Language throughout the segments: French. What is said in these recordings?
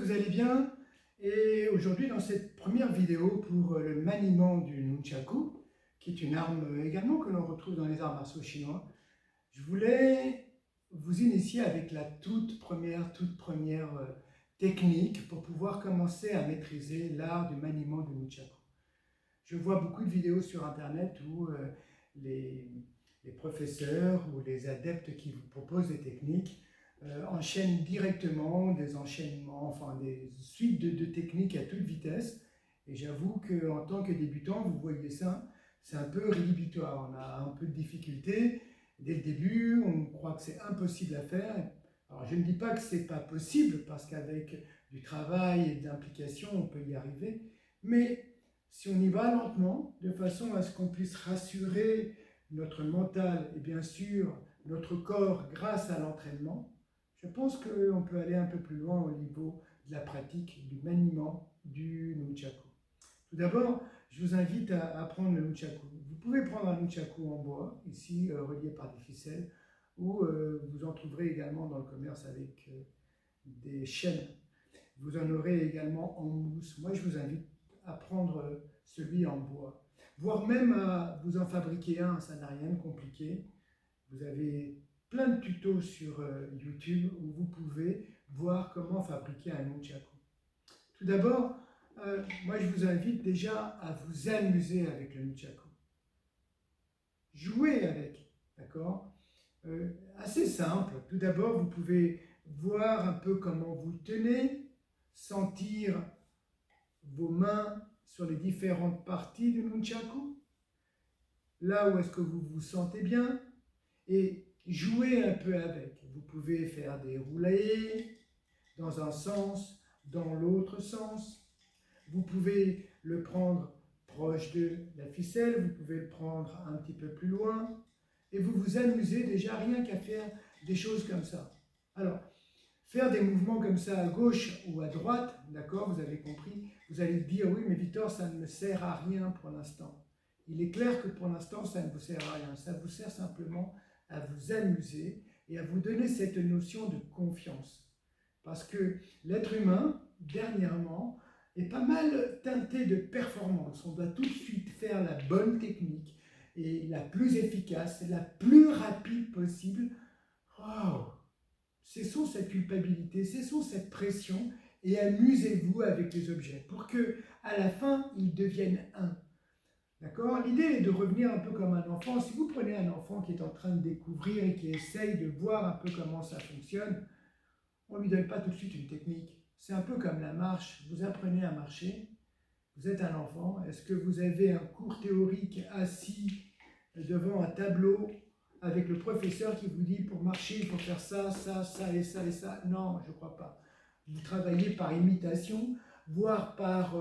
vous allez bien. Et aujourd'hui, dans cette première vidéo pour le maniement du nunchaku, qui est une arme également que l'on retrouve dans les arts martiaux chinois, je voulais vous initier avec la toute première technique pour pouvoir commencer à maîtriser l'art du maniement du nunchaku. Je vois beaucoup de vidéos sur internet où les professeurs ou les adeptes qui vous proposent des techniques enchaînent directement des enchaînements, enfin des suites de techniques à toute vitesse. Et j'avoue qu'en tant que débutant, vous voyez ça, c'est un peu rédhibitoire. On a un peu de difficulté dès le début, on croit que c'est impossible à faire. Alors je ne dis pas que c'est pas possible, parce qu'avec du travail et de l'implication, on peut y arriver, mais si on y va lentement, de façon à ce qu'on puisse rassurer notre mental et bien sûr notre corps grâce à l'entraînement, je pense qu'on peut aller un peu plus loin au niveau de la pratique du maniement du nunchaku. Tout d'abord, je vous invite à prendre le nunchaku. Vous pouvez prendre un nunchaku en bois, ici relié par des ficelles, ou vous en trouverez également dans le commerce avec des chaînes. Vous en aurez également en mousse. Moi, je vous invite à prendre celui en bois, voire même à vous en fabriquer un, ça n'a rien de compliqué. Vous avez plein de tutos sur YouTube où vous pouvez voir comment fabriquer un nunchaku. Tout d'abord, moi je vous invite déjà à vous amuser avec le nunchaku. Jouer avec, d'accord? Assez simple. Tout d'abord, vous pouvez voir un peu comment vous le tenez, sentir vos mains sur les différentes parties du nunchaku, là où est-ce que vous vous sentez bien, et jouer un peu avec. Vous pouvez faire des roulés dans un sens, dans l'autre sens. Vous pouvez le prendre proche de la ficelle, vous pouvez le prendre un petit peu plus loin, et vous vous amusez déjà rien qu'à faire des choses comme ça. Alors, faire des mouvements comme ça à gauche ou à droite, d'accord, vous avez compris, vous allez dire, oui, mais Victor, ça ne me sert à rien pour l'instant. Il est clair que pour l'instant, ça ne vous sert à rien. Ça vous sert simplement à vous amuser et à vous donner cette notion de confiance. Parce que l'être humain, dernièrement, est pas mal teinté de performance. On doit tout de suite faire la bonne technique et la plus efficace, la plus rapide possible. Waouh! Cessons cette culpabilité, cessons cette pression et amusez-vous avec les objets pour que, à la fin, ils deviennent un. D'accord? L'idée est de revenir un peu comme un enfant. Si vous prenez un enfant qui est en train de découvrir et qui essaye de voir un peu comment ça fonctionne, on ne lui donne pas tout de suite une technique. C'est un peu comme la marche. Vous apprenez à marcher, vous êtes un enfant. Est-ce que vous avez un cours théorique assis devant un tableau avec le professeur qui vous dit pour marcher, il faut faire ça, ça, ça et ça et ça? Non, je ne crois pas. Vous travaillez par imitation, voire par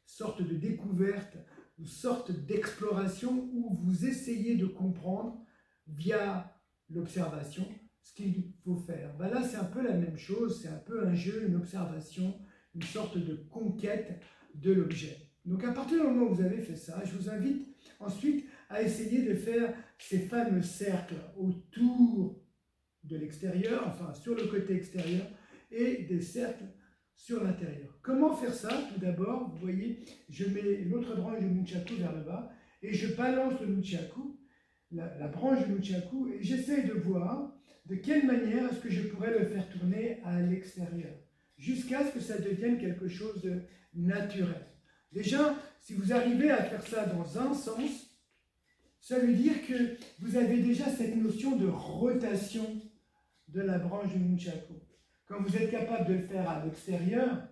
sorte de découverte, ou sorte d'exploration où vous essayez de comprendre via l'observation ce qu'il faut faire. Ben là, c'est un peu la même chose, c'est un peu un jeu, une observation, une sorte de conquête de l'objet. Donc à partir du moment où vous avez fait ça, je vous invite ensuite à essayer de faire ces fameux cercles autour de l'extérieur, enfin sur le côté extérieur, et des cercles sur l'intérieur. Comment faire ça? Tout d'abord, vous voyez, je mets l'autre branche du nunchaku vers le bas, et je balance le nunchaku, la branche du nunchaku, et j'essaye de voir de quelle manière est-ce que je pourrais le faire tourner à l'extérieur, jusqu'à ce que ça devienne quelque chose de naturel. Déjà, si vous arrivez à faire ça dans un sens, ça veut dire que vous avez déjà cette notion de rotation de la branche du nunchaku. Quand vous êtes capable de le faire à l'extérieur,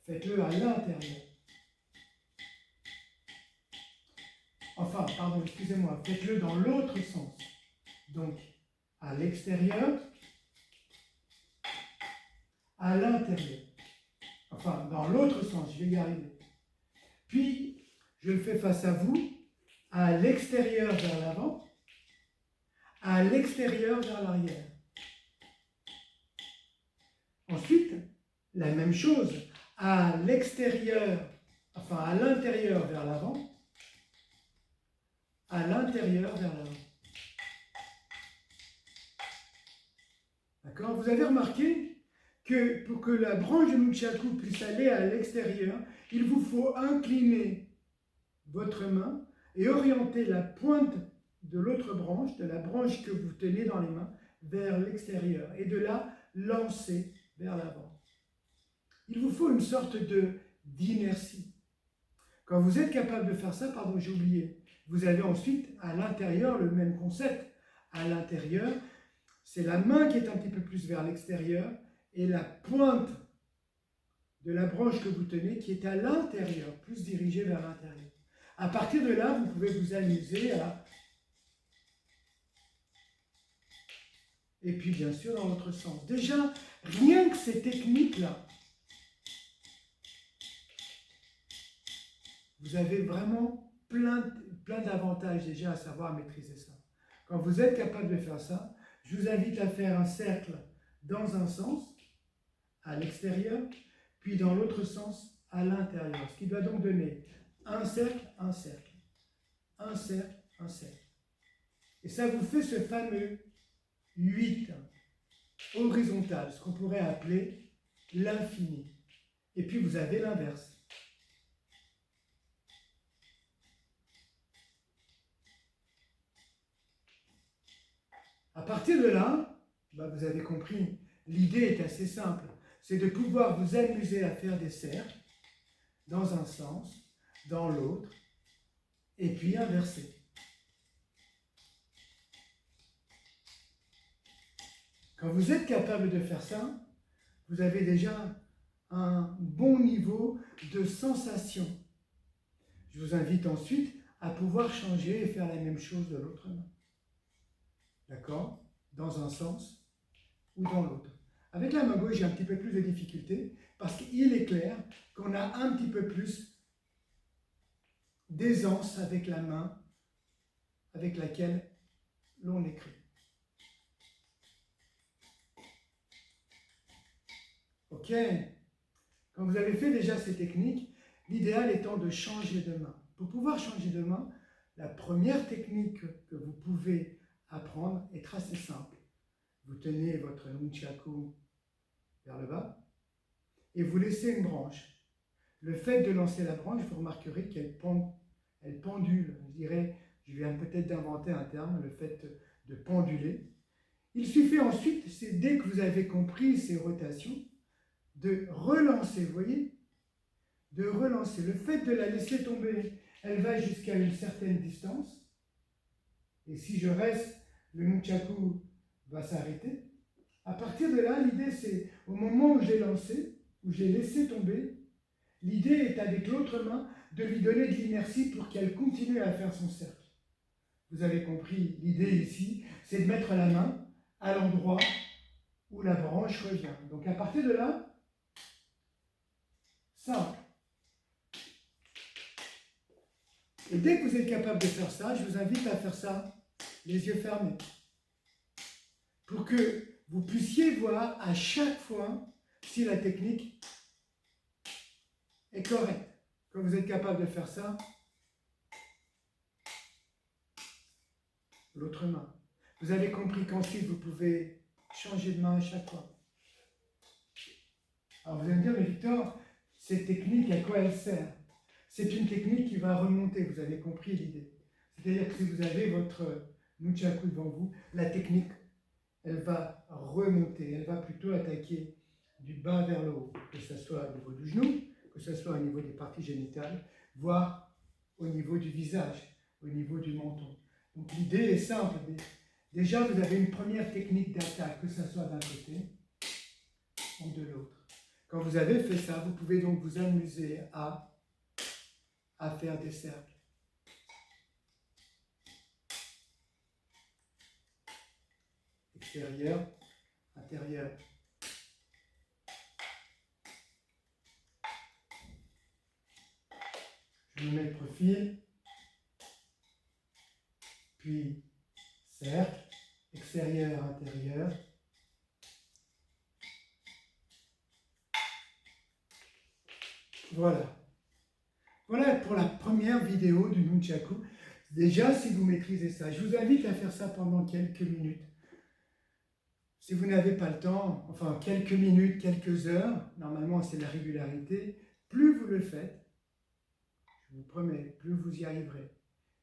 faites-le à l'intérieur. Enfin, pardon, excusez-moi, faites-le dans l'autre sens. Donc, à l'extérieur, à l'intérieur. Enfin, dans l'autre sens, je vais y arriver. Puis, je le fais face à vous, à l'extérieur vers l'avant, à l'extérieur vers l'arrière. Ensuite, la même chose, à l'extérieur, enfin à l'intérieur vers l'avant, à l'intérieur vers l'avant. D'accord? Vous avez remarqué que pour que la branche de nunchaku puisse aller à l'extérieur, il vous faut incliner votre main et orienter la pointe de l'autre branche, de la branche que vous tenez dans les mains, vers l'extérieur et de la lancer vers l'avant. Il vous faut une sorte d'inertie. Quand vous êtes capable de faire ça, pardon, j'ai oublié, vous avez ensuite à l'intérieur le même concept. À l'intérieur, c'est la main qui est un petit peu plus vers l'extérieur et la pointe de la branche que vous tenez qui est à l'intérieur, plus dirigée vers l'intérieur. À partir de là, vous pouvez vous amuser à... Et puis bien sûr dans l'autre sens. Déjà, rien que ces techniques-là, vous avez vraiment plein d'avantages déjà à savoir maîtriser ça. Quand vous êtes capable de faire ça, je vous invite à faire un cercle dans un sens, à l'extérieur, puis dans l'autre sens, à l'intérieur. Ce qui doit donc donner un cercle, un cercle, un cercle, un cercle. Et ça vous fait ce fameux 8 horizontal, ce qu'on pourrait appeler l'infini. Et puis vous avez l'inverse. À partir de là, vous avez compris, l'idée est assez simple. C'est de pouvoir vous amuser à faire des cercles dans un sens, dans l'autre, et puis inverser. Quand vous êtes capable de faire ça, vous avez déjà un bon niveau de sensation. Je vous invite ensuite à pouvoir changer et faire la même chose de l'autre main. D'accord? Dans un sens ou dans l'autre. Avec la main gauche, j'ai un petit peu plus de difficulté parce qu'il est clair qu'on a un petit peu plus d'aisance avec la main avec laquelle l'on écrit. Ok? Quand vous avez fait déjà ces techniques, l'idéal étant de changer de main. Pour pouvoir changer de main, la première technique que vous pouvez apprendre est assez simple. Vous tenez votre nunchaku vers le bas et vous laissez une branche. Le fait de lancer la branche, vous remarquerez qu'elle pendule. Je viens peut-être d'inventer un terme, le fait de penduler. Il suffit ensuite, c'est dès que vous avez compris ces rotations, de relancer, vous voyez? De relancer. Le fait de la laisser tomber, elle va jusqu'à une certaine distance. Et si je reste, le nunchaku va s'arrêter. À partir de là, l'idée c'est, au moment où j'ai lancé, où j'ai laissé tomber, l'idée est avec l'autre main de lui donner de l'inertie pour qu'elle continue à faire son cercle. Vous avez compris, l'idée ici, c'est de mettre la main à l'endroit où la branche revient. Donc à partir de là, simple. Et dès que vous êtes capable de faire ça, je vous invite à faire ça les yeux fermés. Pour que vous puissiez voir à chaque fois si la technique est correcte. Quand vous êtes capable de faire ça, l'autre main. Vous avez compris qu'ensuite vous pouvez changer de main à chaque fois. Alors vous allez me dire, mais Victor, cette technique, à quoi elle sert? C'est une technique qui va remonter, vous avez compris l'idée. C'est-à-dire que si vous avez votre nunchaku devant vous, la technique, elle va remonter, elle va plutôt attaquer du bas vers le haut, que ce soit au niveau du genou, que ce soit au niveau des parties génitales, voire au niveau du visage, au niveau du menton. Donc l'idée est simple. Déjà, vous avez une première technique d'attaque, que ce soit d'un côté ou de l'autre. Quand vous avez fait ça, vous pouvez donc vous amuser à faire des cercles. Extérieur, intérieur. Je me mets le profil, puis cercle, extérieur, intérieur. Voilà. Voilà pour la première vidéo du nunchaku. Déjà, si vous maîtrisez ça, je vous invite à faire ça pendant quelques minutes. Si vous n'avez pas le temps, enfin quelques minutes, quelques heures, normalement c'est la régularité, plus vous le faites, je vous promets, plus vous y arriverez.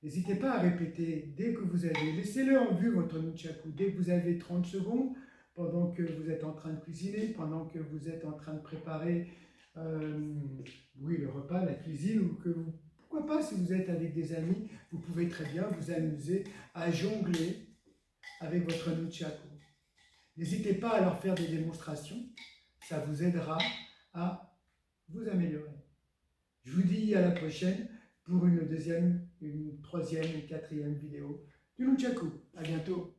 N'hésitez pas à répéter dès que vous avez, laissez-le en vue votre nunchaku, dès que vous avez 30 secondes, pendant que vous êtes en train de cuisiner, pendant que vous êtes en train de préparer oui, le repas, la cuisine, ou que vous, pourquoi pas si vous êtes avec des amis, vous pouvez très bien vous amuser à jongler avec votre nunchaku. N'hésitez pas à leur faire des démonstrations, ça vous aidera à vous améliorer. Je vous dis à la prochaine pour une deuxième, une troisième, une quatrième vidéo du nunchaku. À bientôt.